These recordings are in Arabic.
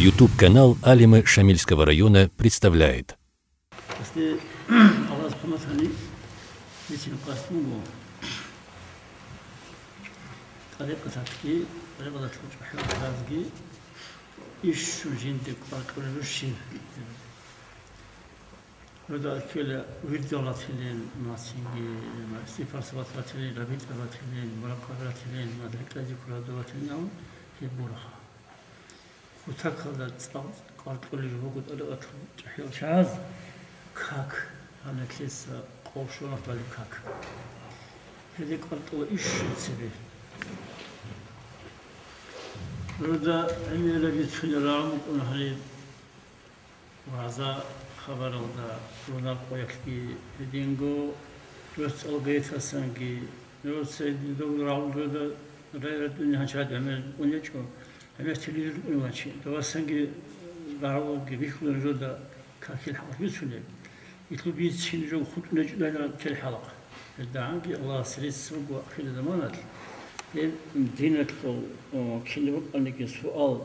YouTube-канал Алимы Шамильского района представляет. وتكذا قال كل جهود أدوات تحيل شاذ كاك أنا كيس قوشنا بالكاك هذيك قلت له إيش تسوي ردا عمي لقيت في الرام ونهري وهذا خبر هذا رونا قويكي هدينغو رس البيت السنجي رس يدور راود هذا رأي الدنيا هشاد عمل ونيشوا أنا تلير ونواتشي دواسنجي راو جبيكون جودا كاكل حلقة يسولي يطلب يتشين جو خد نجدا كل حلقة الدعاء الله سريس سوق وأخير زمانات مدينة كل وقت أنك سؤال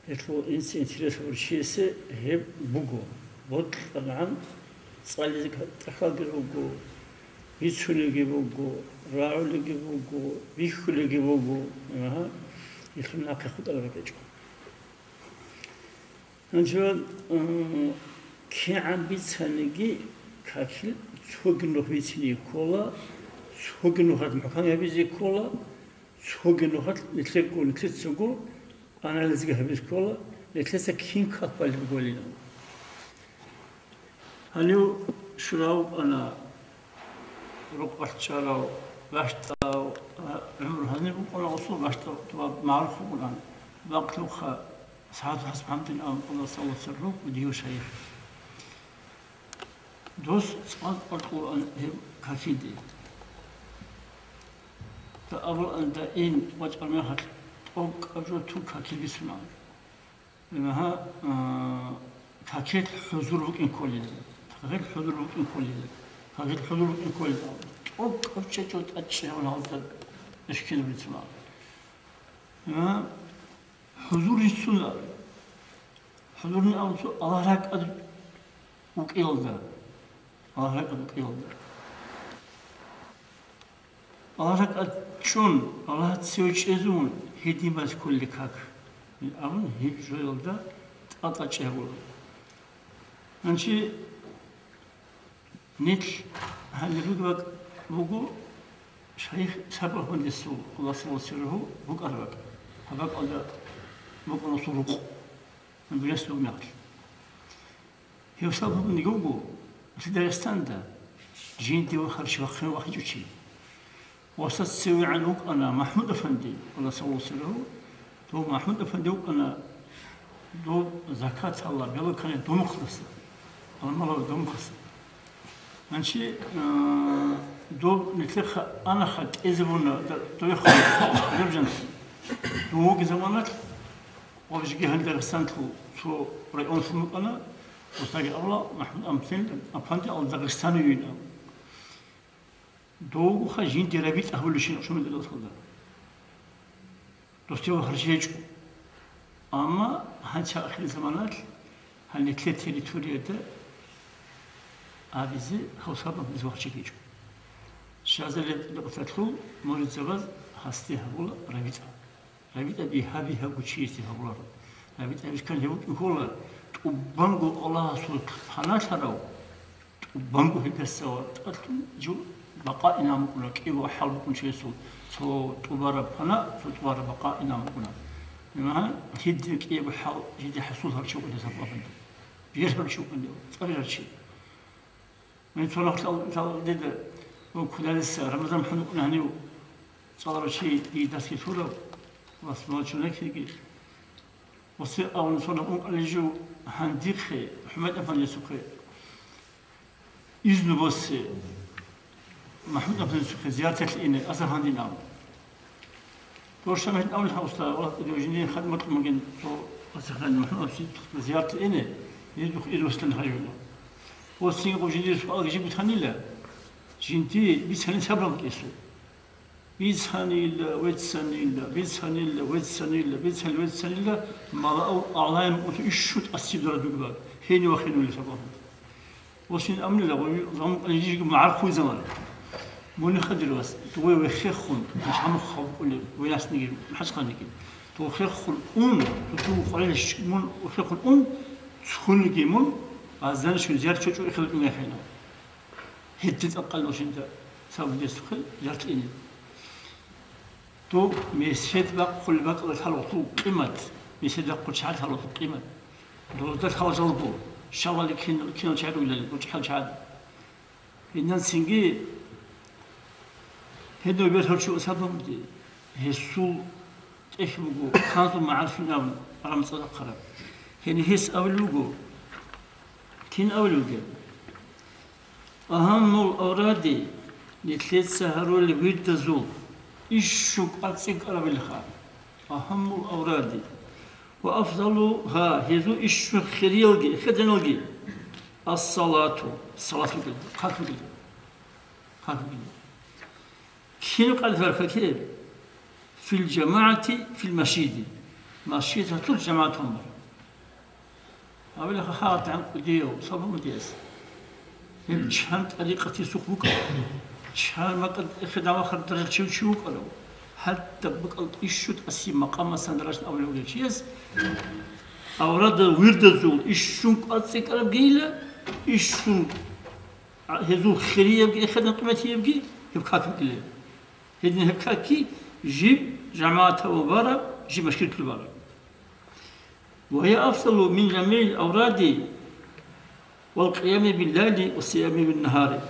يطلب إنسان تريس ورشيسة هي بوجو بود طبعا صالح تخلق بوجو يسولي بوجو راو لقي بوجو بيكول لقي بوجو يخلنا كخد على رجعه. نجوا كي عم بيتسنجي كاكل سوق نوفيتني كولا سوق نوخات مكان يبيزي كولا سوق نوخات نتلقوا نتلسقوا أنا لازقها بيز كولا نتلسق كين كابل بقولنا. هنيو شراو أنا رقعت شراو باشتاو عمر هذي بقول أصول باشتاو تبى معروف بقولان باقلوخا ساعات حسب حمدين أم الله صلى الله عليه وسلم وديو شيخ دوس ساعات القرآن هم كافيدي فأول أن دائن وجه المهر أوك أجو تو كاكيل بسمع لما كاكيل حضور وكين كولي كاكيل حضور وكين كولي كاكيل حضور وكين كولي أوك أبشجوت أشياء ونهضر إشكال بتسمع حضور السنة حضورنا أمسو الله رك أد وكيل ده الله رك أد وكيل ده الله رك أد شون الله تسويش إزون هدي بس كل كاك أمن هيجول ده أطلع شيء ولا أنشي نيل هالرجوع بوجو شيخ سبب من السوق الله سبحانه وتعالى بوك أربعة هبك على بوك نصورك من بيسلو ناقل هي سبب من يجوجو في دارستان ده جينتي وخرج وخير واحد يجي وصلت سوي عنك أنا محمود أفندي الله سبحانه وتعالى تو محمود أفندي أنا دو زكاة الله بيلا كان دو مخلص الله ما له دو مخلص أنشي دو نتلخ أنا خد إزبون دو يخد درجن دو زمانات وبيجي هندر سنتلو شو رأيون سمك أنا وساقي الله محمود أمثل أفندي على دغستان يونا دو خجين ترابيت أهول شيء شو من الأصل ده دوستي وخرجيج أما هنشا آخر زمانات هنتلت تريتوريا ده أبيزي خوصابا بزوج شيء شازل لقطتلو مورد زباز هستي هقول رابطة بيها وشيتي هقول رابطة مش كان يقول وبانجو الله سبحانه وتعالى وبانجو هيك السوا تقتل جو بقائنا مقولة كيف وحال بكون شيء سو تبارة بنا سو تبارة بقائنا مقولة لما هيدك كيف وحال هيدي حصول هالشيء اللي سبب بنا بيرهر شيء اللي صار هالشيء من صلاة الله ده وكنا لسه رمضان حنقنا هنيو صار شيء يدرسي صورة واسمه شو نكتي وصير أول صورة اللي جو هنديك محمد أفن يسوقي إذن بس محمد أفن يسوقي زيارة الإني أصلا هندي نام ورشة من أول حوصلة والله اليوجيني خدمة ممكن تو أصلا محمد أفن زيارة الإني يدخل إلى وسط الهجوم وصير وجيني سؤال يجيب ثاني لا جنتي بيسهل سبب كيسو بيزهنيلا ويتسنيلا بيزهنيلا ويتسنيلا بيزهن ويتسنيلا ما رأوا أعلام وتشوت السيدرة دوغبال هيني وخينو اللي سبهم وشين أمن لا وزم يجي معرفو زمان مون خدر واس توي وخخون مش عم خو وياس نيجي محش خانيكي تو خخون تو خليش مون وخخون تكون جيمون أزال شو زيادة شو يخلق من هنا هدت أقل وش أنت سوي يسخل جرتين تو مسجد بق كل بق الحلوطو قيمة مسجد بق كل شعر حلوطو قيمة دو ده خلاص جلبو شغل كين شعر ولا وش حل شعر إنن سنجي هدو بيرهر شو سبب دي هسول إخبو كانوا معرفين أول رام صدق قرب هني هس أولوجو كين أولوجو أهم الأوراد لثلاث سهروا اللي بيتزول إيشوك أتسيق أرب الخاء أهم الأوراد وأفضلها هذو إيشوك خيريلجي خدنلجي الصلاة كده خاتم كده كين قال فرفكير في الجماعة في المسجد مسجد كل جماعتهم أقول لك خاطر عن ديو صبر مديس شحال طريقة سوق بك شحال ما قد خدمة خرطر شو قالوا حتى بقى إيشوت أسي مقام سندرش أول ولا شيء أوراد ورد زول إيشون أتسك أرب جيلة إيشون هذو خيرية يبقى خدمة قيمتي يبقى يبقى كله هذين يبقى كي جيب جماعة وبارا جيب مشكلة البارا وهي أفضل من جميع الأوراد والقيام بالليل والصيام بالنهار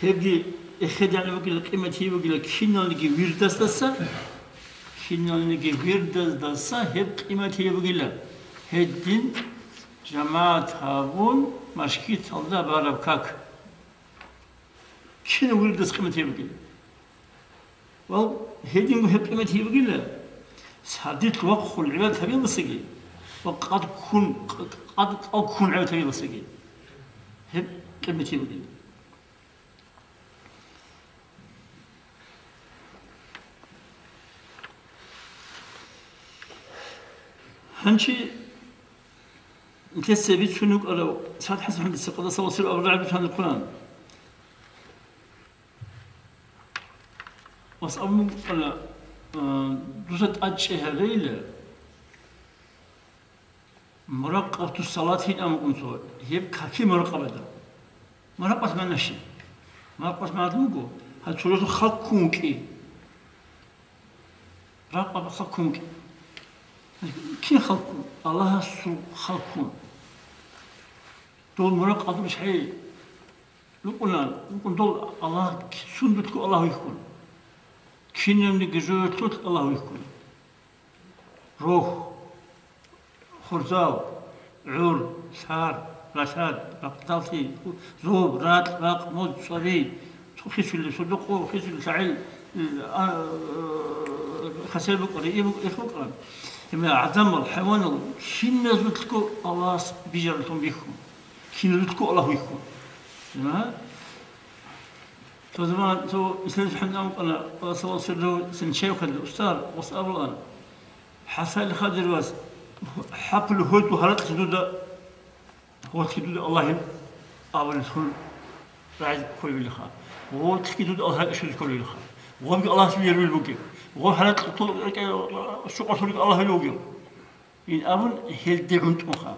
هذه إخدع لك القيمة هي وقيل كنا نجي ويردس دسا كنا نجي ويردس دسا هب قيمة هي وقيل هدين جماعة هابون مشكلة الله باربكاك كنا ويردس قيمة هي وقيل هدين هب قيمة هي وقيل سادت وقت العباد هبي بسقي وقد كون عباد هبي بسقي هب قيمة هي وقيل هنشي متلسى بيت شنوك ألو ساعات حسب حمد السقطة صوصير أو الرعب في هذا القرآن وصأبنو ألا دوسة أجيها ليلة مراقبة الصلاة هنا أمكنتو هي كاكي مراقبة دا مراقبة ما نشي مراقبة ما دوغو هل سورة خلقونكي مراقبة خلقونكي كي خلقون الله خلقون دول مراقبة مش حي لو قلنا دول الله سندتكو الله يكون كينيم نجزوتك الله يكون روح خرزاو عور سار رشاد رقطالتي زوب رات راق مود صبي خيس اللي صدقوا خيس اللي سعيل خسيبك قريبك إخوك كما عدم الحيوان كين نزلتكو الله بيجرتهم بيكم كين نزلتكو الله يكون تمام تو زمان تو إسلام حنا أنا صور سرو سنشيخ الأستاذ وصار الآن حصل خادر واس حبل هود وهرت حدود هو حدود الله أول سون راعي كل بالخا وهو حدود الله أشهد كل بالخا وهم الله سبحانه وتعالى وهو حالات شو قصدك الله يلوجي إن أبون هل دعوت مخا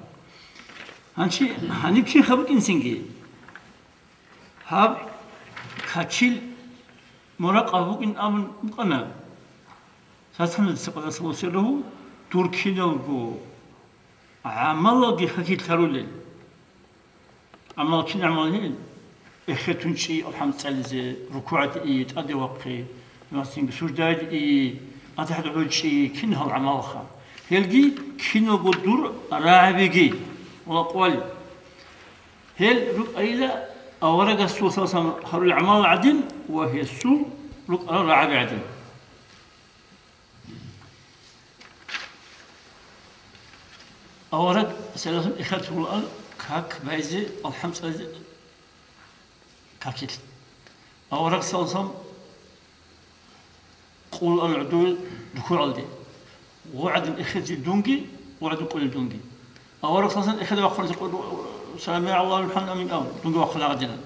هنشي هنبشي خبر إنسانجي هاب كاتشيل مراقبة إن أبون مقنا ساسنا السقطة سوسره تركينا جو عمل جي حكي ترولل عمل كنا عملين إختون شيء الحمد لله ركوعات إيه تأدي وقي مثلاً سجدات إيه أتحد عود شيء كنها العمل خا هلجي كنا قدر راعبجي والأقوال هل رؤيلا أورق السوء ثلاثة هر العمل عدل وهي السوء راعب عدل أورق ثلاثة إخوة الآن كاك بايزي الحمد لله كاكيل أورق ثلاثة قول أنا عدول دخول على دي وعد إخذ دونجي وعد كل دونجي أورك أصلا إخذ وقفنا تقول سلام يا الله الحمد أمين أو دونجي وقفنا عدنا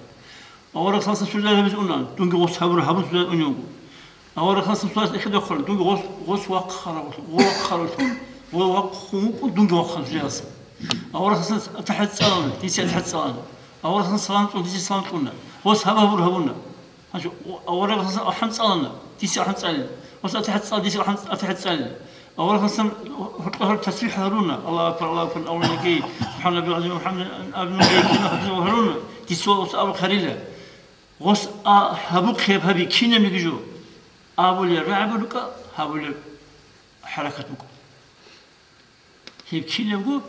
أورك أصلا سجل هذا بزقنا دونجي غص هبر هبر سجل أنيوجو أورك أصلا سجل إخذ وقفنا دونجي غص وقخر ووقخمو دونجي وقخر جالس أورك أصلا تحت سلام تيسي تحت سلام أورك أصلا سلام تقول تيسي سلام تقولنا غص هبر هبرنا أورك أصلا أحمد سلامنا تيسي أحمد سلام غص تحت سلام تيسي أحمد تحت سلام أول خصم هرب تسبيح هارونا الله أكبر الله أكبر أول نجي سبحان الله العظيم محمد أبن نجي كنا هارونا تسوى أبو خليله غص هبوك خيب هبي كينا ميجو أبولي رعب لك هبولي حركة بك هي كينا بقول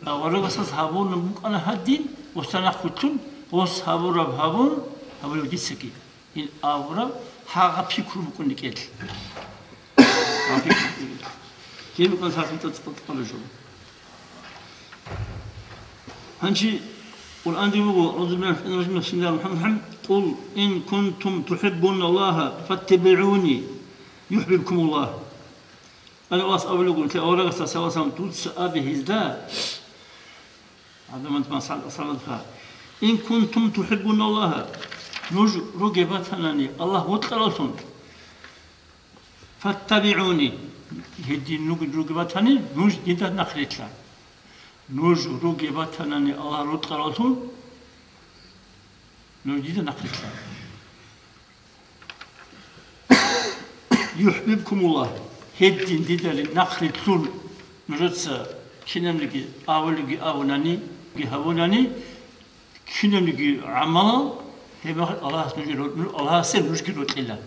أول غصص هبون بك أنا هدين وسنا خطون غص هبون رب هبون هبولي جسكي إن أول حاجة فكر بكون نكيل كيف يكون سافين تتقبل جو هنشي والآن دي بقول أعوذ بالله من الرجيم بسم الله الرحمن الرحيم قل إن كنتم تحبون الله فاتبعوني يحببكم الله أنا الله أقول لكم أنت أولا سوا سام توت أبي هزدا هذا ما أنت ما صار إن كنتم تحبون الله نج رجبتناني الله وتقرأتون فاتبعوني هدي رجبتني نج جدا نخلتلا نج رجبتناني الله وتقرأتون نج جدا نخلتلا يحببكم الله هدي جدا نخلتون نجتس كنملك أولك أوناني جهوناني كنملك عمل هما الله نجيل الله سر نجيل وتلا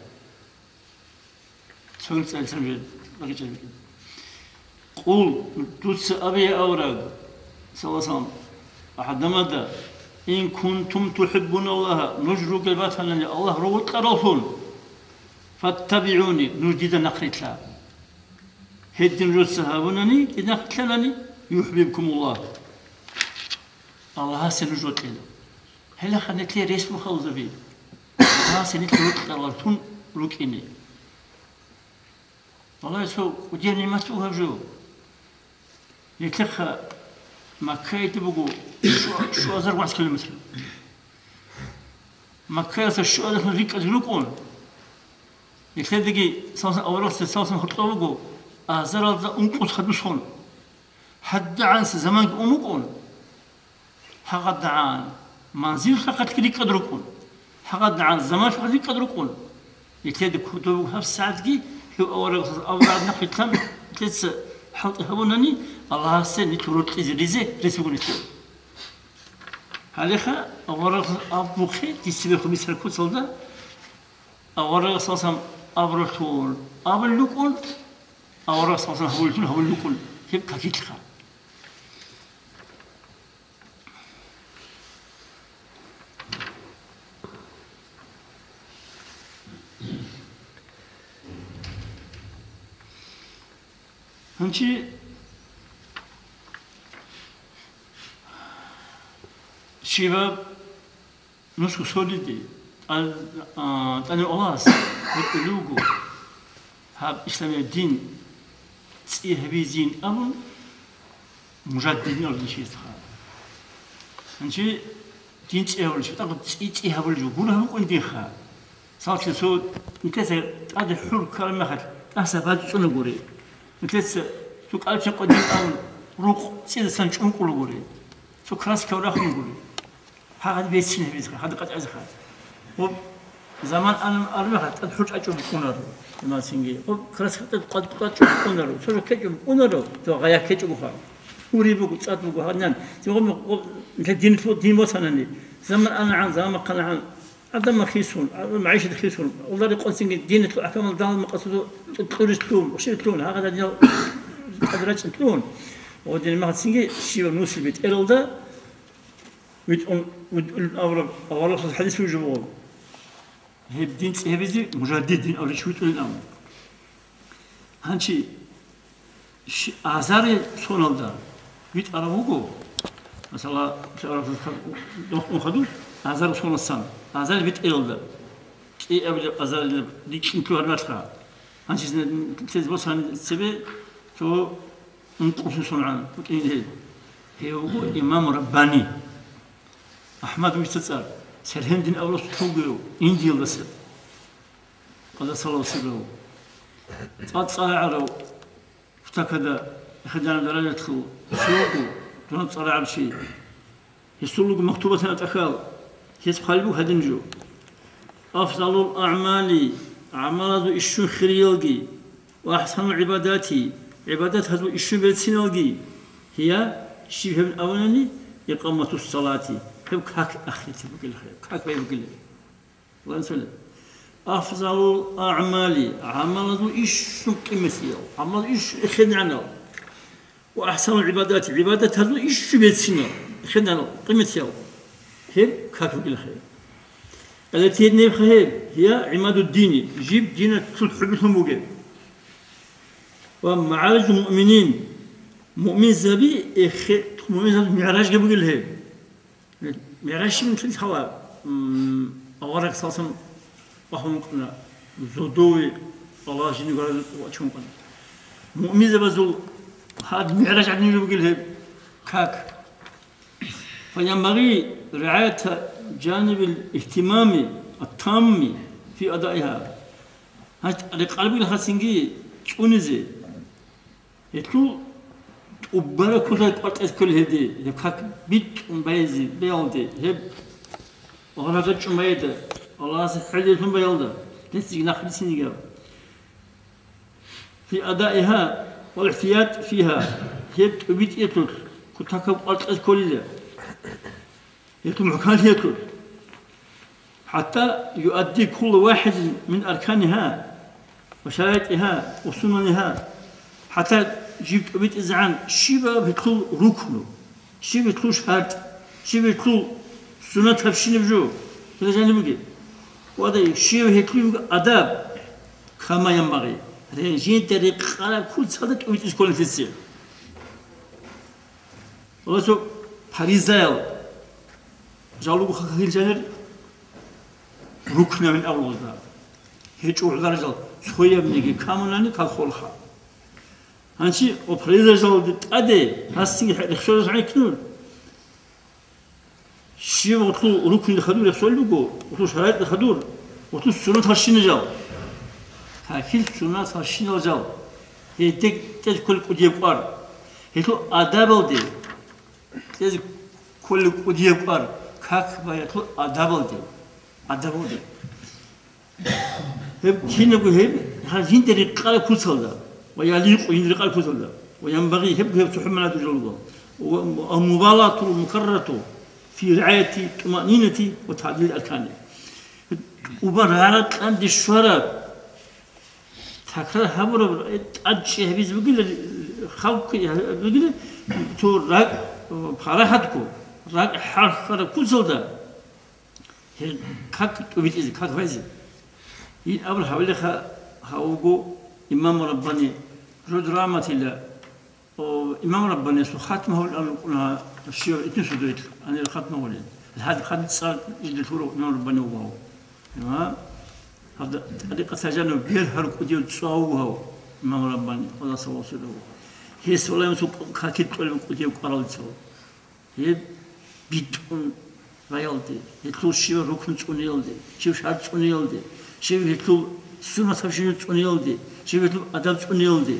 سويت سلسلة بقيت قول توس أبي أوراد صلى الله عليه وسلم أحد ماذا إن كنتم تحبون الله نجروا قلباتنا الله روت قرافون فاتبعوني نجد نقرتلا هدين رسهابونني إذا قتلني يحببكم الله الله سنجوا تلا هلا خليت لي ريس مخلص بيه الله سنت روت قرافون روكيني والله سو وديني ما سوها جو يتلقى مكة يتبقوا شو أزر 1 كيلومتر مكة شو أزر فيك أزلوكون يتلقى دقي سوسن أوراق سوسن خطوبقوا أزر هذا أنقص خدمشون حد عن زمان أمكون حقد عن منزل فقط كذي قدركون حقد عن زمان فقط كذي قدركون يتلقى كتبوا هف ساعة دقي أوراق أوراق نقل تام تلس حط هونني الله سني تروت إزريزة رسموني هالخا أوراق أبوخي تسيب خميس الكوت صلدا أوراق صاصم أبرتون أبلوكون أوراق صاصم هولتون هيب كاكيتخا هنشي شباب نسخ سوليدي أنا أولاس يقولوا هاب إسلام الدين تسيه بيزين أمر مجددين ولا شيء تخا هنشي دين تسيه ولا شيء تقول تسيه ولا جو بقولها ممكن ديخا صار كسو نكسر هذا حر كلام خد أحسبات سنقولي مثلث سوق ألف قديم أو روق سيد سنشون كلوغوري سوق كلاس كولا خنقولي هذا بيتشين بيزخ هذا قد أزخ و زمان أنا أرمي خد حج أجوم كونارو ما سينجي و كلاس قد أجوم كونارو شو كجوم كونارو تو غيا كجوم خا وري بقول صاد بقول هذا تقوم مثل دين وصلني زمان أنا عن زمان قال عن عدم خيسون معيشة خيسون والله يقول سينجي دين الأحكام الدال مقصده تلون وشيء تلون هذا ديال قدرات تلون ودين ما سينجي شيء نوصل بيت إلدا أول الحديث في الجمهور هي الدين هي بيزي مجددين أو شو تقول الأمر هنشي أعزاري سونالدا بيت أرابوكو مثلا خدوش أعزار سونالسان أعزار بيت إلدا إيه أبدا أعزار ديكشين كلها نتخا أنت تزبط عن السبب تو نقص صنعان هي هو إمام رباني أحمد مستسار سرهندين أولس حوجو إندي بس هذا صلى الله عليه وسلم صار عرو افتكر خدنا درجة سوقو تون صار على شيء يسولق مكتوبة أتخال يسخالبو هدنجو أفضل الأعمال أعمال إشون خريلجي وأحسن العبادات عبادات هذو إشون بيتسينالجي هي شبه الأولاني إقامة الصلاة هم كاك أخيتي بقول خير كاك بقول الله يسلم أفضل الأعمال عمل إشون قيمتيو عمل إيش خدنا وأحسن العبادات عبادات هذو إشون بيتسينال خدنا قيمتيو هم كاك بقول خير التي نبخها هي عماد الدين جيب دين تلحبهم وجب ومعالج المؤمنين مؤمن زبي مؤمن زبي معراج قبل له معراج من في الهواء أورق صاصم وهم قلنا زودوي الله جل وعلا وأشوم قلنا مؤمن زبي زول هذا معراج عدني قبل له كاك فينبغي رعاية جانب الاهتمام التام في أدائها. هاد القلب الخاسنجي تونزي يتلو وبرا كل هدي يبكك بيت ومبيزي بيالدي هب وغلقت شميدة الله سبحانه ثم بيالده لسه ناخذ سنجاب في أدائها والاحتياط فيها هب بيت يتلو كتاك قلت كل ده يتم مكان يتلو حتى يؤدي كل واحد من أركانها وشرائطها وسننها حتى جبت بيت إذعان شبه بيتلو ركنه شبه بيتلو شهاد شبه بيتلو سنة تفشين بجو هذا جانب بقى وهذا شبه بيتلو أداب كما ينبغي رجين طريق على كل صدق بيت إسكول تسير ولسو باريزايل جالو خاخيل جانر ركنه من أول ذا هيك وعلى رجال شوية منيجي كاموناني كالخولها هنشي وبريزر جال أدي هاسين رخصوص عن كنور شيء وطلو ركن الخدور يحصل له وطلو شرائط الخدور وطلو سنة هالشين جال هاكيل سنة هالشين جال هي تج كل قديم قار هي تو آداب ودي تج كل قديم قار كاك باي تو آداب ودي آداب ودي هب كينه هب هالجين طريق قال كوسالدا ويليق وينرق كوسالدا وينبغي هب تحمل تجلبه والمبالاة المكررة في رعاية الطمأنينة وتعديل الأركان وبرهانات عند الشهرة تكرار هبرة أدشي هبيز بقول خلق بقول تو راق فرحتكو راق حرف كوسالدا كاك تبيت إذا كاك فايز أول حوالي هاوجو إمام رباني رد رامة الله إمام رباني سو ختمه الآن الشيء اتنسدت أنا ختمه ولين هذا خد صار يدخلوا إمام رباني وهو تمام هذا طريقة سجانه بيرهر كوديو تصاوه إمام رباني الله سبحانه وتعالى هي سلام سو كاكيت ولا كوديو قرال تصاو هي بيتون رايالدي يطلع شيء ركن تونيالدي شيء شرط تونيالدي شيء يطلع سنة تفشين تونيالدي شيء يطلع أدب تونيالدي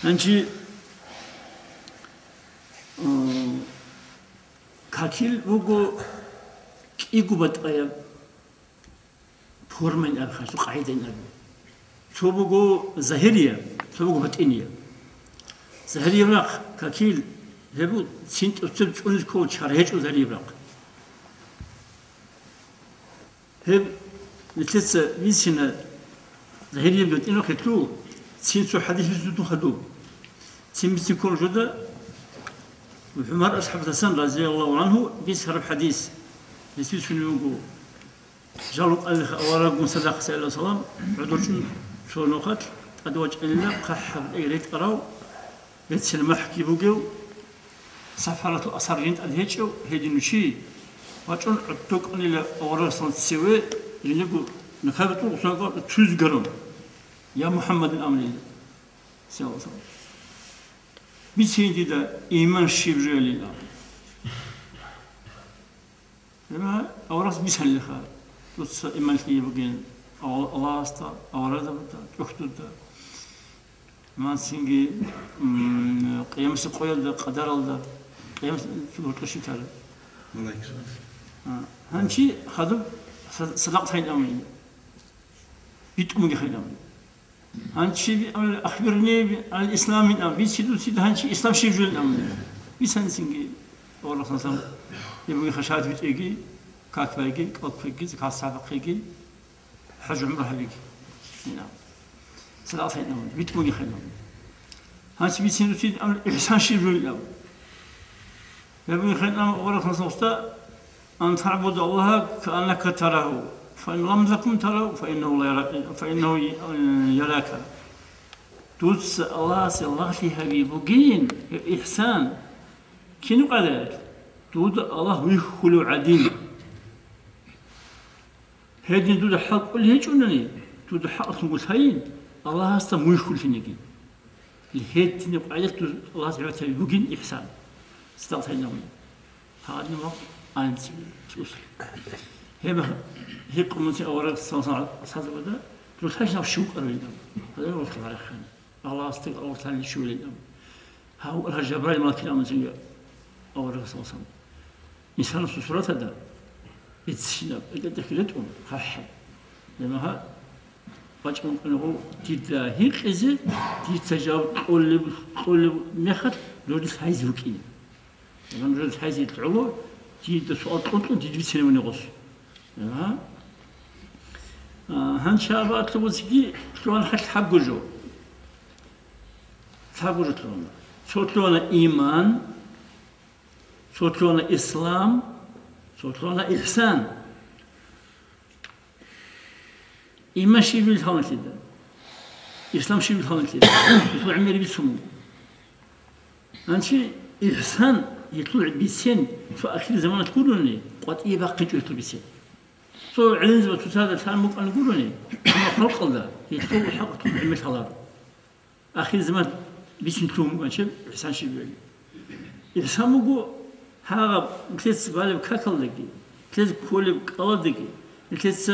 أنتي كاكيل وقو كيكو بتأيا فورمين أبخا سو قاعدين أبو سو وقو ظاهرية سو وقو بتإنية ظاهرية براق كاكيل هبو سنت أستاذ تونس كو شارهج ظاهرية براق هب نتلسه ويسنا ظاهرية بيت إنه كتلو سينسو حديث زودو خدو سيمسي كون جدا وعمر أصحاب الحسن رضي الله عنه بيسهر الحديث يسوي شنو يقول جالو أورا قوم صدق صلى الله عليه وسلم عدوشن شو نقط أدوج إلنا قحب إيريت أراو بيتسن محكي بوجو سفرة أسرين أدهيشو هيدي نشي وأجن عدوك أني لا أورا صن سوى ينقول نخبطوا وصنقا تشوز قرن يا محمد الأمر صلى الله عليه وسلم بيتيندي دا إيمان شبري لله لما أورث بيسهل لخا لطس إيمان كي يبغين الله أستا أورث بتا تختو دا ما سينجي قيام سقويل دا قدر الله قيام في الوقت تاعه الله يكرمك هانشي خذوا صدقت هاي الأمر بيتمني هاي الأمر هانشي أخبرني عن الإسلام الأمر بيتسيدو سيد هانشي إسلام شيء جل الأمر بيسانسينجي والله صلى الله عليه وسلم يبغي خشات بيتيجي كاتبيجي كاتبيجي زكاة سابقيجي حج عمره هبيجي نعم صدقت هاي الأمر بيتمني هاي الأمر هانشي بيتسيدو سيد الأمر إحسان شيء جل الأمر يبغي خير الأمر والله صلى الله عليه وسلم أن تعبد الله كأنك تراه فإن لم تكن تراه فإنه يراك توس الله الله في حبيبين إحسان كنو قالت تود الله ويخلو عديم هذه تود حق اللي هيجونني تود حق تقولين الله هسه ويخل في نجي الهيد تنو قالت الله سبحانه وتعالى بوجين إحسان استغفرنا هذا الوقت أنت توصل هي قمتي أوراق الصلاة أساس بدأ تروح ناف شوك أريدهم هذا هو الخبر الخان الله استغفر الله تعالى شو ليدهم هاو الجبرائيل ما كلام زين أوراق الصلاة إنسان سورة هذا يتسنب إذا دخلتهم خح لما ها بجمع أنه تدا هيك إزاي تتجاوب قول مخد لودي هايز وكين لما لودي هايز يتعلو تيجي سؤال قلت تيجي بسنة ونقص ها هنشابات لوزكي شلون حق جو حق جو شلون إيمان شلون إسلام شلون إحسان إيمان شيء بالهون كده إسلام شيء بالهون كده يطلع عمري بسمو هنشي إحسان يطلع بسن فأخير زمان تقولوني قد إيه باقي يطلع بسن صو علن زبط هذا الكلام ممكن نقولوني ما خلق الله يطلع حق طول عمل حضار آخر زمان بسن توم ماشي إحسان شيء بيجي إحسان مقو هذا كليت بالي بكاكل لقي كليت كولي بقلد لقي كليت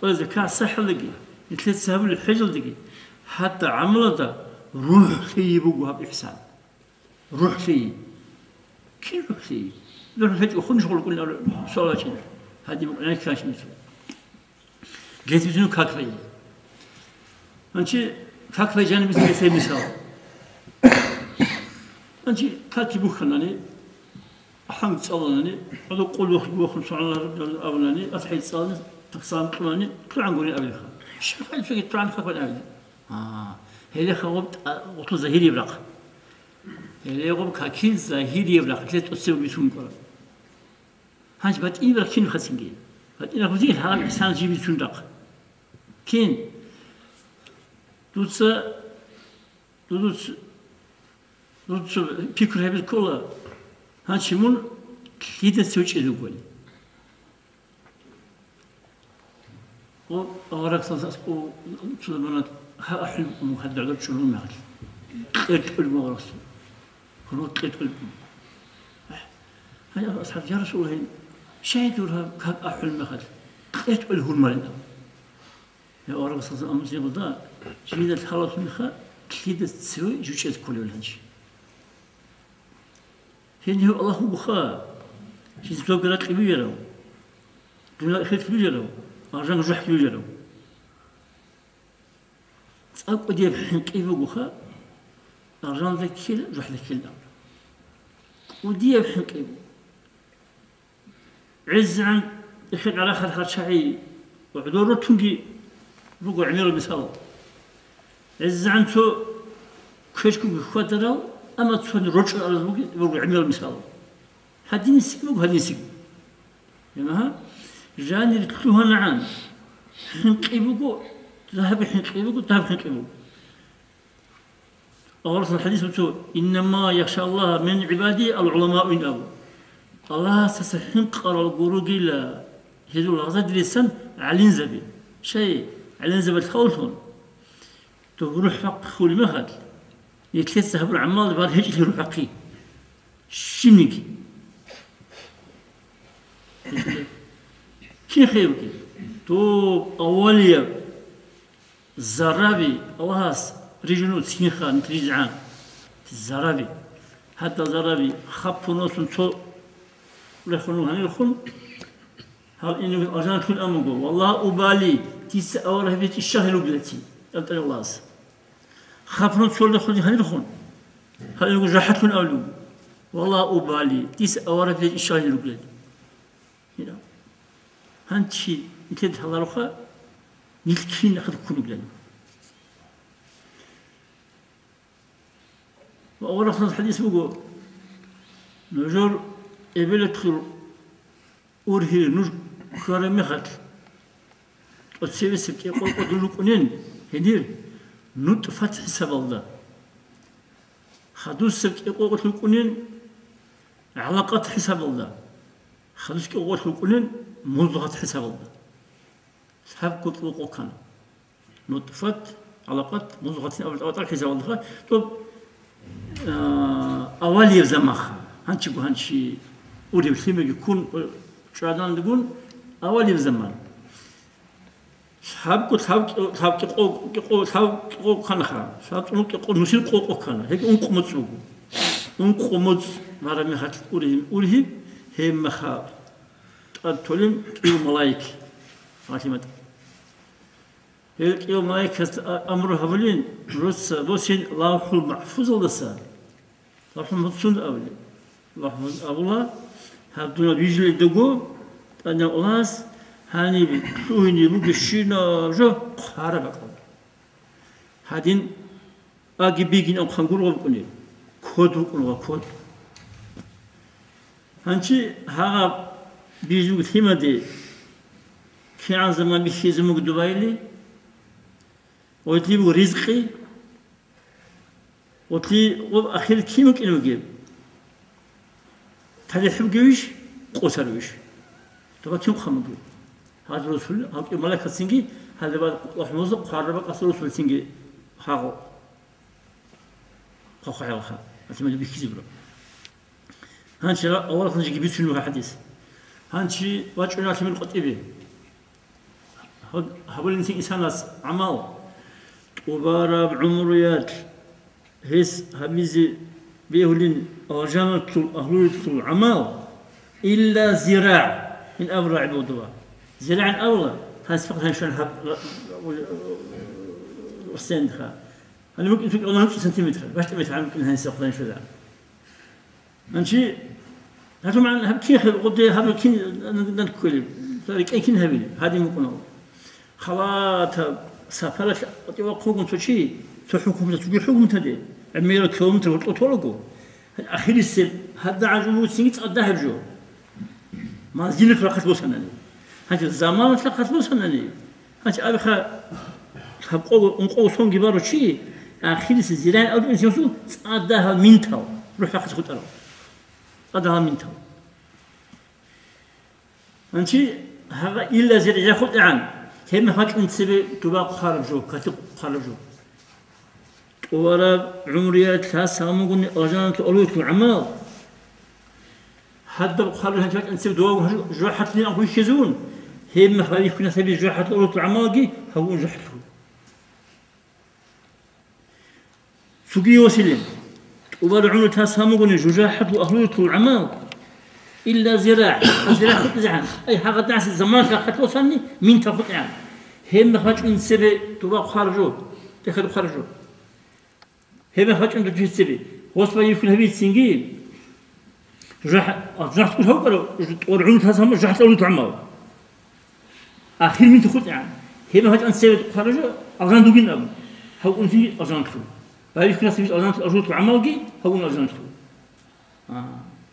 ذكاء صح لقي كليت سبب الحجل لقي حتى عملته روح فيه بقوها بإحسان روح فيه كيف روح فيه لو هدي أخون شغل كلنا سؤال كذا هذه أنا كاش مثل جيت بزنو كاكلي أنتي كاكلي جانب مثال أنتي كاتبو خلاني أحمد صلاني هذا قول وخم سبحان الله أولاني أتحيد صلاني تقسام قلاني طلع نقولي أبي خا شو قال فيك طلع نخاف أبي هذا خوابت وطل زهيري برق هذا يقوم كاكين زهيري برق كلت أسيب بيسون كلا هانش بات إيه برق كين خسنجي بات إيه نخوزي الحرام إنسان جيب بيسون رق كين دوتس بيكر هبل كلا هانش مول كيدا سويش إلوغول وأوراق صلصة وصلنا أحلم مخدع ذلك شنو معك قلت المغرس قلت هذا أصحاب يا رسول الله شاهدوا لها كان أحلم مخد قلت له المرنة يا أوراق صلصة أمس يقول جميلة حالة مخا كيدا تسوي جوجات كل الهنش هني هو الله بخا شيء تقولات كبيرة قلنا خير كبيرة أرجع نروح كبيرة أقول يا بحين كيف بخا أرجع ذكيل روح ذكيل ودي بحين كيف عز عن يخد على خد هرشعي وعدور تنجي بقوا عمير المثال عز عن تو كشكم بخدرة أما تفن رجع على بقوا عمير المثال هدين السجن وهدين السجن يمها جاني لتلوها نعم حنقيبو ذهب حنقيبو ذهب حنقيبو أورث الحديث بتو إنما يخشى الله من عبادي العلماء من أبو الله سسحنق على الجروج لا هذول الغزات لسان علين زبي شيء علين زبي الخوفون روح حق خولي مخل يتلسه بالعمال بعد هيجي روح حقي شنيك كي خيبك تو أولية الزرابي أوهاس رجلو تسيخا نتريجعان الزرابي حتى الزرابي خبوا نوس تو لخنو هني الخن هل إنه الأجانب كل أمغو والله أبالي تيس أوله بيت الشهر وقلتي قلت الله خبوا نوس لخنو هني الخن هل إنه جحت من أولو والله أبالي تيس أوله بيت الشهر وقلتي هنا هنتشي نتد هذا الخا نلكين نأخذ كل بلاد وأول أخذ الحديث بقول نجور إبلة أورهي نج كرم مخت وتسوي سبتي قول قدلوك أنين هدير نطفت حساب الله خدوس سبتي قول قدلوك أنين علاقات حساب الله خدوس قول قدلوك أنين مضغط حساب الله سحب قدلوك كان نطفت علاقات مضغط أو حساب الله طب أولي زمخ هنشي أولي بسيمة يكون شادان دقون أولي زمان سحب قو كان خا سحب قو نسير قو كان هيك أنقمت مرمي خات أولي هم مخا تولم كيو ملايك فاطمة هيك يوم ملايك أمر هبلين روسين لوح المحفوظ لسا لوح المحفوظ أولي لوح أولا هبدونا بيجي دقو أنا أولاس هاني بتوهني بقشينا جو خارب أقل هادين أجي بيجين أو خنقول وبقولي كود وقولوا كود هنشي ها بيجوا ثيمة دي كان زمان بيشي زمك دبايلي وتلي رزقي وتلي وأخير كيمك إنه جيب تالي حب جيش قصر ويش تبغى كم خمدو هذا الرسول هذا الملك السنجي هذا بعد رحمه الله قارب قصر الرسول السنجي هاو خا أتمنى بيكذب له هانشي أول خنجي جبت شنو حديث هانشي واجهنا في من قطيبه هقول إنسان ناس عمل وبارا بعمريات هس هبيزي بيهولين أرجانة أهلول عمل إلا زراع من أبرع الوضوء زراع الأول هاس فقط هنشون هب وسندها أنا ممكن فيك الله 5 سنتيمتر باش تمتر ممكن هنسى فقط هنشون ذا هنشي هذا معنى هب كيخ قدي هب كين نتكلم ذلك أي كين هبيل هذه ممكن خلاص سافرت وقوم تشي تحكم تجي حكم تدي الميرا كوم تقولوا أخير السب هذا عجوم سنيت قدها بجو ما زينك لقت بوسنني هذا الزمان لقت بوسنني هذا أبخا خبقوا نقول صون جبارو شيء أخير الزيران أو إنسان قدها منتال روح فقط خطر قدها منتال أنتي هذا إلا زير ياخذ عن كم هاك نسبة تباق خارجو كتب خارجو ولا عمريات ثلاث سامو قلني أجانة أولوك العمال حتى بخارج هنشات نسبة دوا جرحت لنا أقول شزون هم خلي كنا سبي جرحت أولوك العمال جي هو جرحته سقي وسلم ولا عمريات ثلاث سامو قلني جرحت أولوك العمال إلا زراع الزراع خط زعان أي حاجة تعس الزمان خط وصلني مين تفوت يعني هم خرج من سبب تباق خارجو تأخذ خارجو هم خرج من تجهز سبب وصل يكون هبيت سنجي رجعت كل هو قالوا ورعون تهزم رجعت أولو تعمل آخر مين تأخذ يعني هم خرج من سبب خارجو أرجان دوجين أب هو أنتي أرجان كلو بعد يكون سبب أرجان أرجو تعمل جي هو أرجان كلو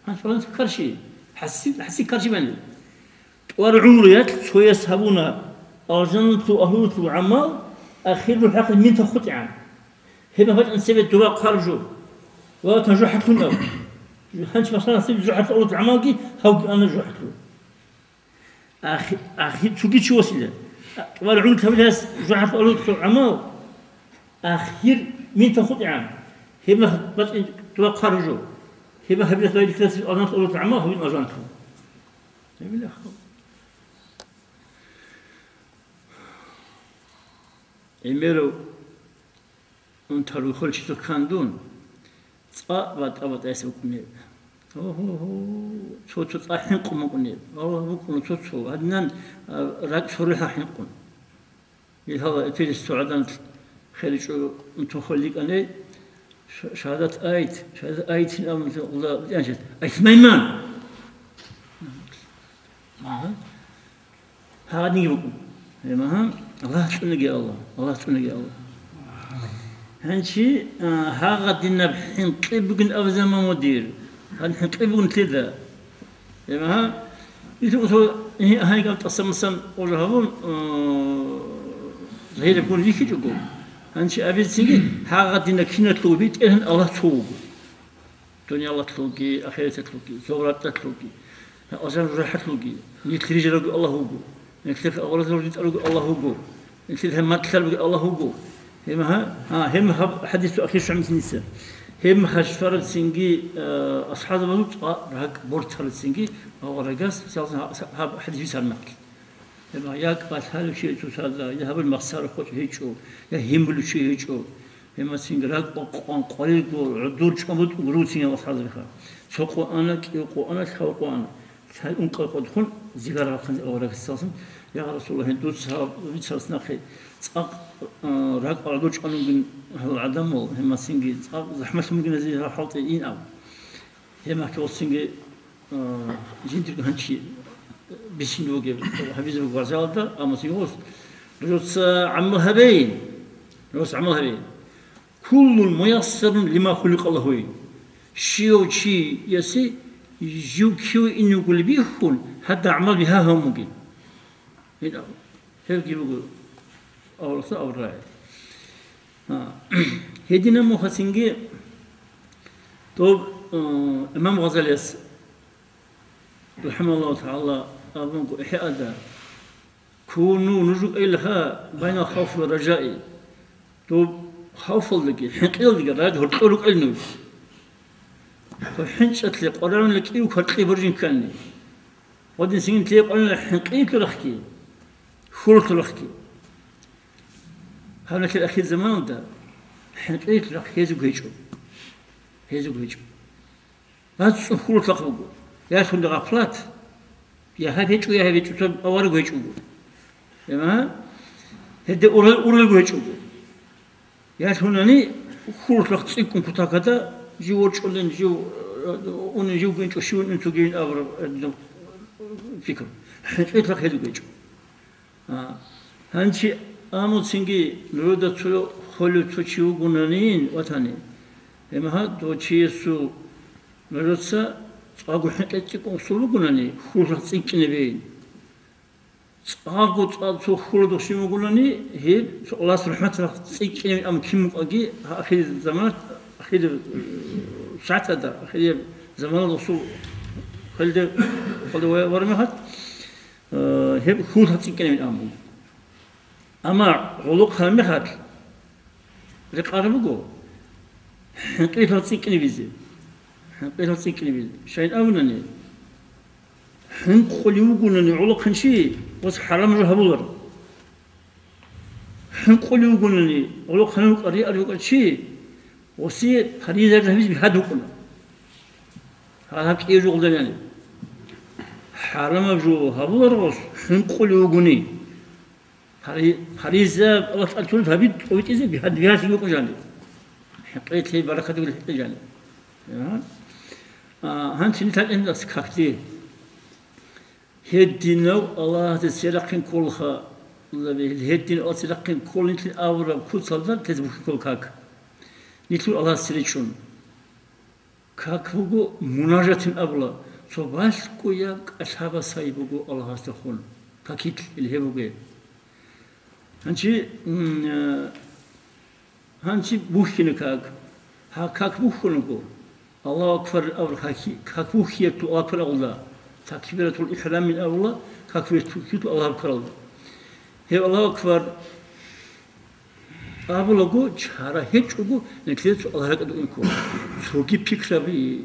هذا فرنسا كرشي حسي كرشي بني ورعوريات شوية يسحبون أرجنت أهوت وعمال أخير بالحق من تخطي عن هنا فجأة نسبة دواء خارجوا وتنجحت لنا هنش مثلا نسبة جحت أهوت وعمال كي هو أنا جحت له أخير سوقي شو وسيلة ورعوريات هذا جحت أهوت وعمال أخير من تأخذ عام هما بس توا خرجوا هما هبلت لا يكتسب أنا أقول عما هو من أجانهم يقول أخو إميرو أنترو خلش تكاندون صعبت أبد أسوقني شو تصحين قمقني بكون شو هدنا رج شريحة حنقون هذا في السعودان خلي شو أنتم خليك أنا شهادة آيت نعم الله يعني آيت ميمان هذا نيجيكم تمام الله تنجي الله تنجي الله هنشي هذا دينا بحين قبل أبزم مدير هن قبل كذا تمام يتوقع هاي قال تصمم وجههم هي يكون ذيك يقول هنشي أبي تيجي هذا دينا كنا تلوبيت إلهن الله توق دنيا الله تلوقي آخرة تلوقي زورات تلوقي أجمع راحة تلوقي نكتري جلوق الله هو نكتب أولاد رجيت الله هو نكتب هم مطلب الله هو هم حديث أخير شعب النساء هم خشفر السنجي أصحاب الموت رهق بورتال السنجي أو رجاس هذا حديث سرمك هم ياك بس هذا شيء تساعد إذا هذا المخسر خوش هيجو يا هم بلو شيء هيجو هم السنجي رهق قليل عدول شمود وروتين أصحاب الخير سوق أنا كيوق أنا سوق أنا هل أنقل قدخون زيارة خن أوراق الساسم يا رسول الله هندوس بيتشرس نخي صاق راق أردوش أنو من العدم هم سينجي صاق زحمة ممكن زي حاطين أو هم كول سينجي جنتك هنشي بيشينو جب حبيز الغزال ده أما سينجوس روس عمل هبين كل ميسر لما خلق الله هو شيء يسي يجوكيو إنه يقول بيخون حتى أعمل بها هم ممكن هنا هيك بقول أو الرأي هدينا مخسنجي طب إمام غزالي رحمه الله تعالى أظن إحياء ده كونوا نرجو إلها بين الخوف والرجاء طب خوف لقي حقيقة لقي راد هرتلوك إلنو فحنش أطلق قررن لك إيو كرتلي برجين كاني ودين سنين تليق قررن حنقيت لرخكي خورت لرخكي هذا الأخير زمان ده حنقيت لرخ هيزو هيجو بعد خورت لرخبو يا تكون لغفلات يا هبيتو أوارق هيجو تمام هدي أورل هيجو يا تكونني خورت لرخ تسيكم كتاكدا جوج ولا جو ونجو بنت وشون أنتو جين أبر فكر حنقيت لك هذا بيجو هنشي آمود سنجي نرودا تلو خلو تشيو جنانين وثاني إما هاد وشيسو نرودسا أقول حنقيت لكم سلو جناني خلو تسيكني بين أقول تأتو خلو تشيو جناني هي الله سبحانه وتعالى تسيكني أم كم أجي آخر الزمان آخر ساعة ده آخر زمان الرسول خلده ورمهات هب خود هتسكني من أمبو أما غلق خامخات رقاربو حنقيت هتسكني بيزي شاين أولني حنقوليوغونني غلق خنشي بس حرام رهبولر حنقوليوغونني غلق خنوق أريق شيء وسي فريزة رهبيز بهادوكنا هذا كي يجول يعني حرام بجو هبولر بس حنقوليوغوني فريزة الله تعالى فبيد ويتزي بهاد يوكو جاني حقيت لي بركة ولا جاني هانتي نتاع الناس كاكتي هدينو الله تسيرقين كلها هدين الله تسيرقين كل نتل أورا كل صلنا تزبط كل كاك نتلو الله سيريشون كاك بقو مناجاة أبلا صباح كوياك أصحاب سايبقو الله استخون كاكيت اللي هي بقى هانشي بوخينك كاك بوخينكو الله أكبر أول كاك بوخيتو الله أكبر الله تكبيرة الإحرام من أولا كاك بوخيتو الله أكبر الله هي الله أكبر أبلغو شهر هيجوجو نكلت الله هكذا إنكو سوكي بيكرابي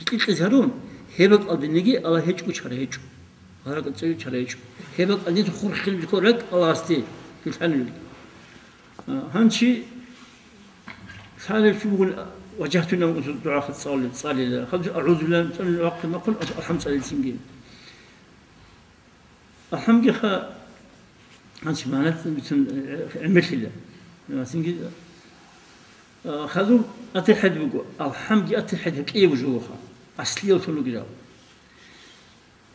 دقيقة زارون هبك أدنيجي الله هيجوجو شهر هيجو الله هكذا تسوي شهر هيجو هبك أدني تخور خير بكورك الله استي في الحنول هنشي ثالث يقول وجهتنا دعاء صالي خمس أعوذ بالله من الوقت ما قل الحمد لله سنجين الحمد لله هنشي معناته مثل عملت الله سنجين خذوا أتحد بقول الحمد لله أتحد هك إيه وجوها أصلي وصلوا كده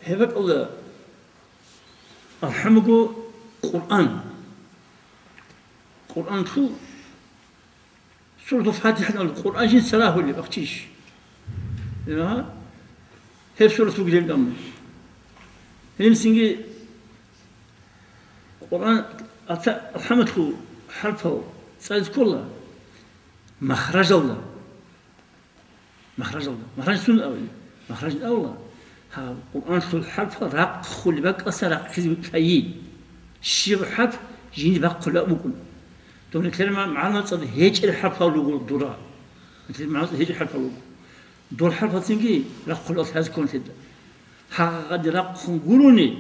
هبك الله الحمد لله قرآن شو سورة الفاتحة القرآن جن سلاه اللي بختيش ها هي سورة وقدام دم هني سنجي القرآن الحمد خو حرفه سايز كله مخرج الله مخرج سن أول مخرج الأول ها القرآن خو حرفه راق خل بق أسرع كذب كيين شيء حرف جيني بق لا بقول دون كلمة معنا تصد هيج الحرف لوجو دورا مثل معنا هيج الحرف لوجو دور حرف تنجي لا خلاص هذا كون تدا حاجة لا خنقولني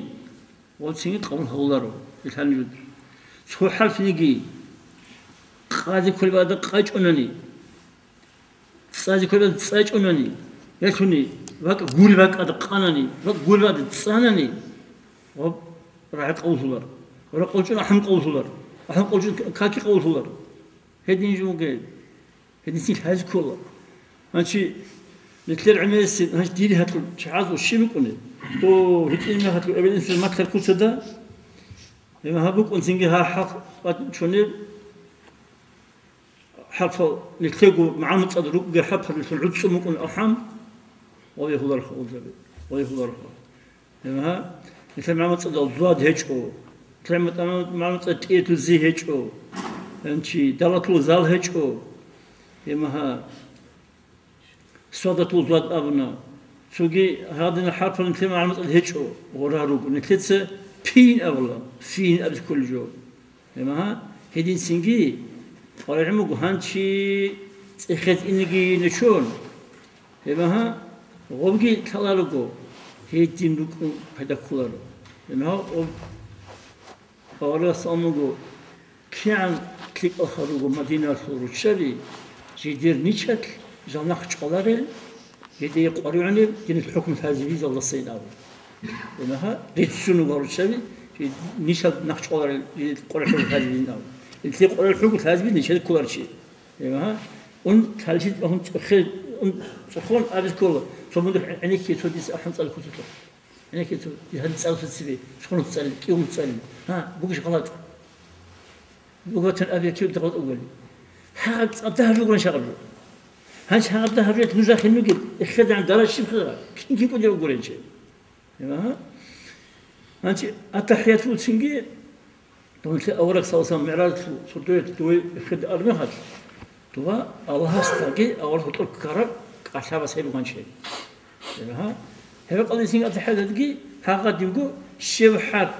وتسيني قول هولارو الحين شو حرف نيجي قاعد كل بعد قاج أناني ساج كل بعد ساج أناني يكوني وق قول وق هذا قاناني وق قول بعد تساناني وراح قول هولار وراح قول شو أحم قول هولار أحنا قلت كاكي قول هولار هذي نجوم قاعد هذي نسيت هذا كله هالشي نتلر عمل السن هاش ديري هاتلو شعاز والشيء بقولي تو هتلر ما هاتلو أبدا إنسان ما كتر كل سدا لما هبوك أنسنجي ها حق شوني حرف نتلاقوا مع متصدروك جا حرف في العدس ممكن أحام ويا هولار خول زبي ويا هولار خول لما ها مثل مع متصدر الزاد هيجو كلمة مع تأتي زي هيجو أنتي دلتلو زال هيجو يمها صدتلو زاد أبنا سوقي هذا الحرف اللي مع هيجو وراروق نكتسه فين أولا فين أبد كل جو يمها هدين سنجي قريمو هانشي تأخذ إنجي نشون يمها وبقي تلالوجو هيدين لكم هذا كله يمها أولا سامعو كيان كليك آخرو مدينة روشلي جدير نيشك جانخ شغلاره يدي قريعني جن الحكم الحزبي الله سيناو إنها ريتشونو روشلي نيشك نخ شغلاره قريح الحزبي ناو اللي قريح الحكم الحزبي نيشك كل شيء إنها أن كالشي هم خير أن سخون أبد كله ثم ده أنا كي توديس أحمد على كتبه أنا كي تود يهند سأل في السبي سخون تسأل كيوم تسأل ها بوكش غلط بوقت الأبي كيو تغلط أولي هاد أبدها يقولون شغله هاش هاد أبدها ريت نزاخ النجيب إخذ عن درجة شبخة كين كي يقول يقولون شيء ها أنت التحيات وتسنجي دونك أورك صوصا معراج صدوية توي إخذ أرميها توا الله استاجي أول خطر كرر عشان بس هيبقى شيء ها هذا قال لي أتحدث جي هاقد يقول شيء حار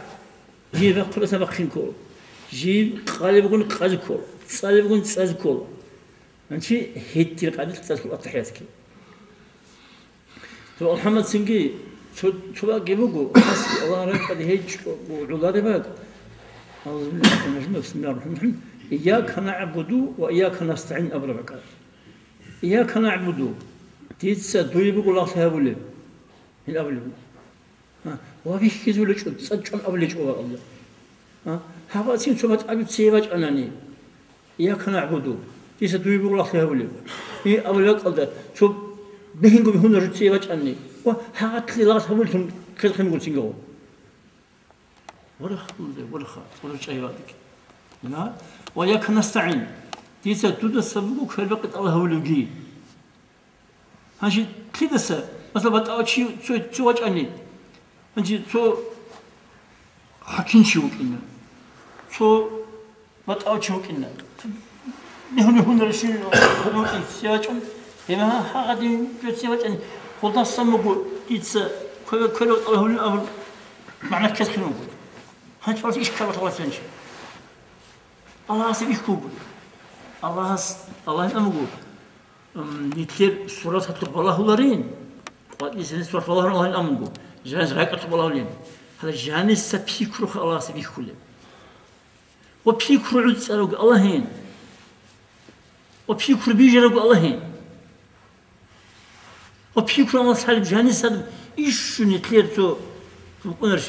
جيب قبل سبق خنكول جيب قالب يقول قازكول صالب يقول صازكول أنتي هيتي قادر تصازكول أتحدث كي تو محمد سنجي تو جيبوجو حسب الله رأيك هذه هيج وعلاد بعد أعوذ بالله من الشيطان بسم الله الرحمن الرحيم إياك نعبد وإياك نستعين أبرك إياك نعبد تيتس دوي بقول الله سهولة من أول وفي كذول شد صدق أول شيء الله هذا سين سمعت أبي تسيبج أناني إياك نعبد تيتس دوي بقول الله سهولة هي أول لك الله شو بهنجو بهون رد تسيبج أني وهذا كل الله سهولة كل خيم يقول سينجو ولا شيء هذاك لا وإياك نستعين تيتس تود السبب كل وقت الله ولقي هاشي كذا سا مثلا بتأوي شو وجهني هنجي شو حكين شو كنا شو بتأوي شو كنا نحن رشين ممكن سياجون هما هادين سياجون خلاص سمعوا تيتس كل الله الأمر معناه كذا كلام هاد فرس إيش كلام الله سنش الله سيبي كوب الله أمجو نتلر سورة تطلب الله لرين قد إذا سورة الله أمجو جانس راك تطلب الله لين هذا جانس سبيكرو خلاص بيكله وبيكرو عد سألوك الله هين وبيكرو بيجروا الله هين وبيكرو الله سالب جانس سالب إيش نتلر تو قنرش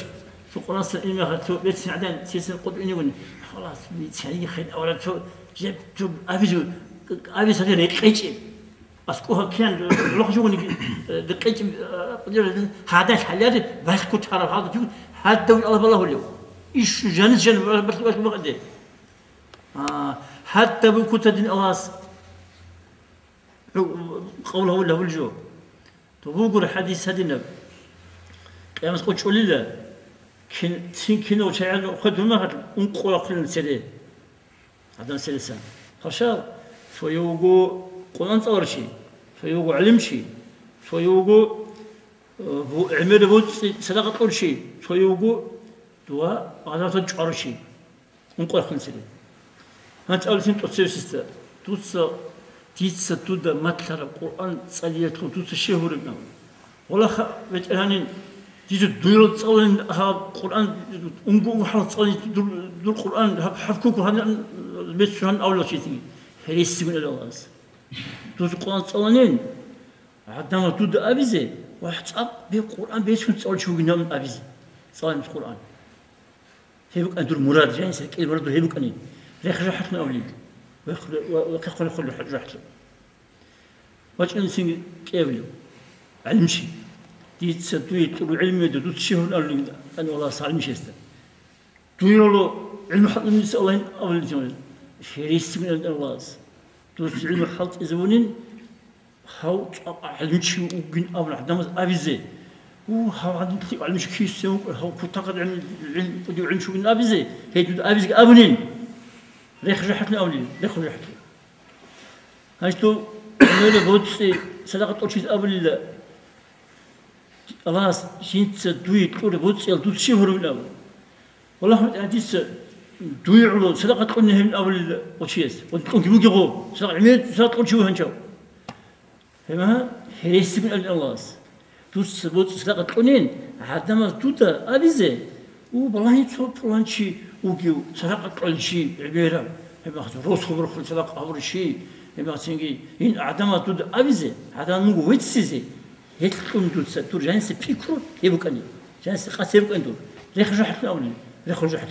تو قناص إني تو بيت سعدان سيسن قد إني ون خلاص بيتسعني خير أولا تو جب تو أبيز هذا رقيق أسكوها كان لخشوني رقيق هذا حلاد بس كنت عارف هذا جو هذا دول الله بالله اليوم إيش جانس بس ما قدر حتى بكتة دين أواس قوله ولا والجو تبوقر حديث هذا يا مسقط شو لله كنو شاعر خد ما هاد انقوا كل سنة هذا سلسان خشال فيوجو قرآن صورشي فيوجو علمشي فيوجو عمل بود صدقة قرشي فيوجو دوا هذا تجارشي انقوا كل سنة هات ألفين تصير تيتس تودا مثل القرآن صليت توتس شهورنا ولا بتهانين تيجي دور تصلين ها القرآن أنقوا حال تصلين دور القرآن حفكوك هذا بيت شهان أول شيء تيجي هريس من الأواز دور القرآن تصلين عندما تود أبيزه واحد أب بالقرآن بيت شو تصل شو جنام أبيزه صلين القرآن هيبك أندور مراد جاي سك المراد هيبك أني ريخ رحتنا أوليك وكخل خل رحت واش إنسان كيفلو علمشي ديت سدوي تقول علمي دوت شهور أنا والله صار مش هسه تويلو علم حط من الله أول جمل شريس من الأواز دوت علم حط إزونين هاو علمشي وجن أول عدمز أبيزه وهاو عدم كتير علمشي كيس هاو كتاقد علم شو من أبيزه هي دوت أبيزك أبنين ريخ رحتنا أولين ريخ رحتنا هاشتو عمله بود صدقة أوشيز أول الله شينت دوي كل بود يل دوت شهور من أول والله حديث دوي علو صدقة قلنا من أول أوشيز وتقول جبوا صدقة عميد صدقة قل شو هنشوا فما هريس من الله دوت بود صدقة قلنين عندما دوتا أبيزه والله يتصور فلان شيء وجيو صدقة قل شيء عبيرة فما روس خبر خل صدقة أول شيء فما سينجي إن عندما دوتا أبيزه عندما نقول ويتسيزه هيتكون دوت سطور جانس بيكرو يبقى جانس قاسي يبقى ندور ريخ رحت الأولين ريخ رحت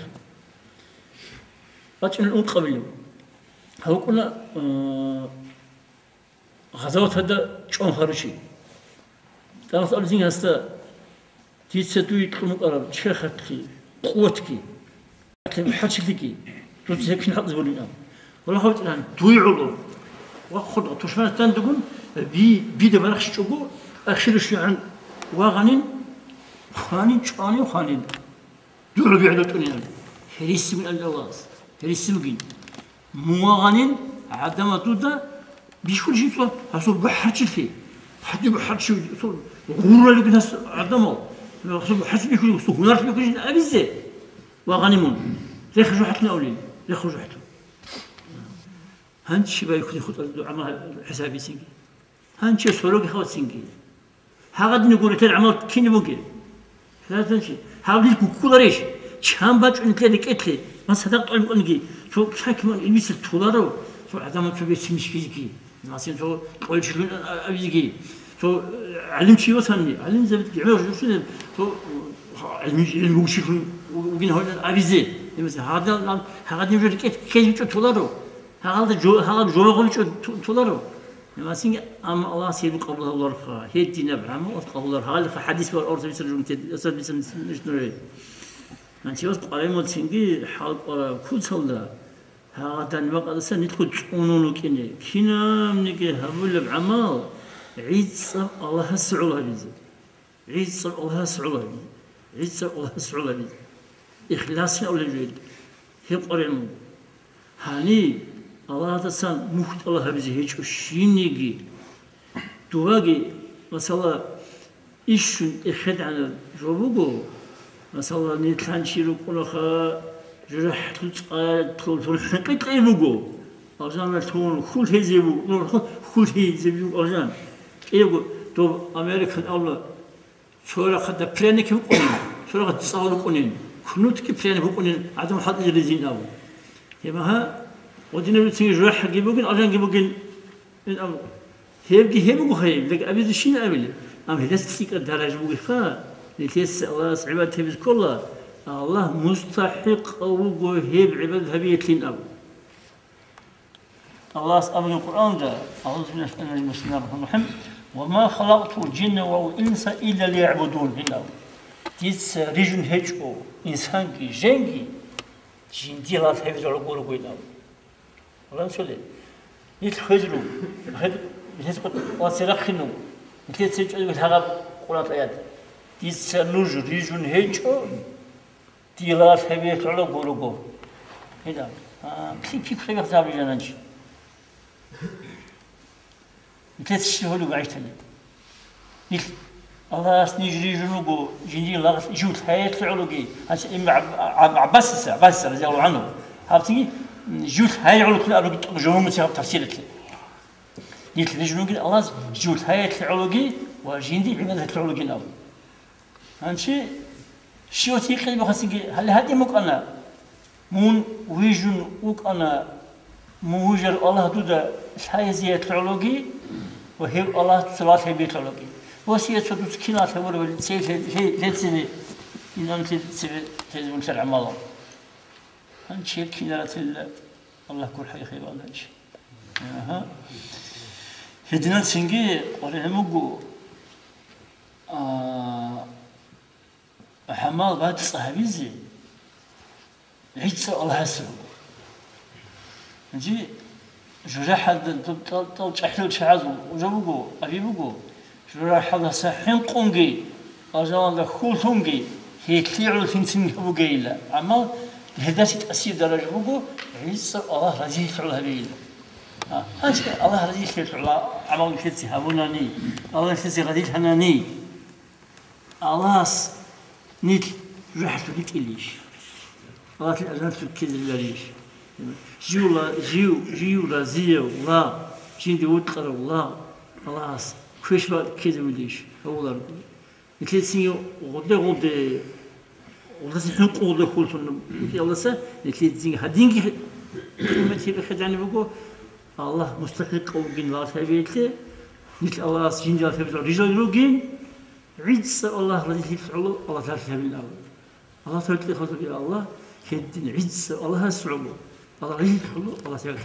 باتشن الأول قبله هو كنا غزوات هذا شون خارجي ترى سؤال زين هسه تيتسدوي تكون قرار شيختي قوتكي حشفتكي دوت هيك نحط زبوننا ولا هو الآن تويعوا وخذ توشفنا تندقون بيد برخش شجو أخير شيء عن واغنين خانين شاني وخانين دول بيعدتوني هريس من الجواز هريس مجين مواغنين عدم تودا بيشكل شيء صار هسول بحرش فيه حد بحرش صار غورة اللي بناس عدمه هسول بحرش بيكون صار هناك بيكون أبيزه واغنيمون يخرجوا حتى أولين يخرجوا حتى هنش بيكون يخط عمل حسابي سينجي هنش سولوك خوات سينجي هذا نقول ترى عمل كيني ممكن ثلاثة شيء هذا يكون كل ريش كم باج أنت لك أتلي ما صدقت علم أنجي شو شاك من الميس التولارو شو عدم تبي تمشي كذي ما سين شو قول شو أبيجي شو علم شيء وثاني علم زبط جميع شو علم وشيء وجين هون أبيزي مثلا هذا نقول لك كذي شو تولارو هذا جو قول شو تولارو ما سين أم الله سيد قبل الله رخاء هي دين أبراهيم قبل الله هذا حديث والأرض بيسرجون أصل بيسرجون أنت وقت قريم وتسينجي حال كل صلا هذا الوقت أصلا ندخل ونونو كنا منجي هبول بعمل عيد صب الله سعوله بيزي عيد صب الله سعوله بيزي عيد صب الله سعوله بيزي إخلاصنا أول جيد هي قريم هني الله تسان مخت الله بيزي هيك وشينيجي تواجي مثلا إيشون إخد على جوابه مثلا نتلان شيرو كنا خا جرح تلقى تلقى حقيقة يبغو أرجان تون كل هزيبو نور كل هزيبو أرجان إيجو تو أمريكا الله شورا خد برينك بقولين شورا خد تصاول بقولين كنوت كي برين بقولين عدم حد يرزين أبو يمها ودينا بتسيج راح جيبوجين أرجان جيبوجين من أمر هيبجو خيب لك أبي الشيء أبي أم هلستيك الدرجة بوقفها لتيس الله عباد تبز كلها الله مستحق أو هيب عباد هبيتين أبو الله أمر القرآن ده أعوذ بالله من الشيطان الرجيم وما خلقت الجن والإنس إلا ليعبدون هنا تيس رجل هجو إنسان كي جنكي جن دي لا تهبز على قولو قينا الله سولي يتخزرو بتسقط وسرخنو مثل تسجل بالهرب قرات آيات تيس نوج رجل هجو دي لا تهبز على قولو قول هنا كيف خير حسابي جنانش مثل تشتغل وعيش تاني مثل الله سنجري جنوبه جندي الله جوت هاي تعلقي هذا إما عباس رضي الله عنه هابتي جوت هاي علق الأرض جنوب مسير تفسيرته مثل جنوبي الله جوت هاي تعلقي وجندي عبادة تعلقي ناو هنشي شو تيجي بخسيجي هل هذه مك أنا مون ويجون وك أنا موجر الله دودا هاي زي تعلقي وهي الله صلاة هي بيتعلقي وسيا تدوس كنا تقول بالسيف هي إن أنت تزمن سرع ماله هنشيل كنا الله كل حي خير الله هنشي هدنا سنجي ولا مجو حمال بعد صاحبي زي عيد الله حسب نجي جرح حد طلع حلو شعزو وجابوجو أبي بوجو جرح حد سحين قنجي أجمع ذا خول قنجي هي كليعو تنتين بوجي لا أما الهداية تأثير درجة بوجو عيسى الله رزيق على هبيل هذا الله رزيق على عمل كذي هبوناني الله كذي رزيق هناني الله نيت رحت نيت إليش الله الأذان كذي ليش جيو رازيو لا جندي وتقر الله خلاص كيش بعد كذا وليش أولا مثل سيو غدا ولا سيحق غدا خلصنا يلا سا مثل زين هدينك كلمة هي بخدعني بقول الله مستحق أو جن لا تبيته مثل الله جندي لا تبيته رجال يروجين عيد الله رضي الله الله تعالى تبين الله تعالى خاطر الله كدين عيد الله سعوبه الله يحفظه الله يسعدك.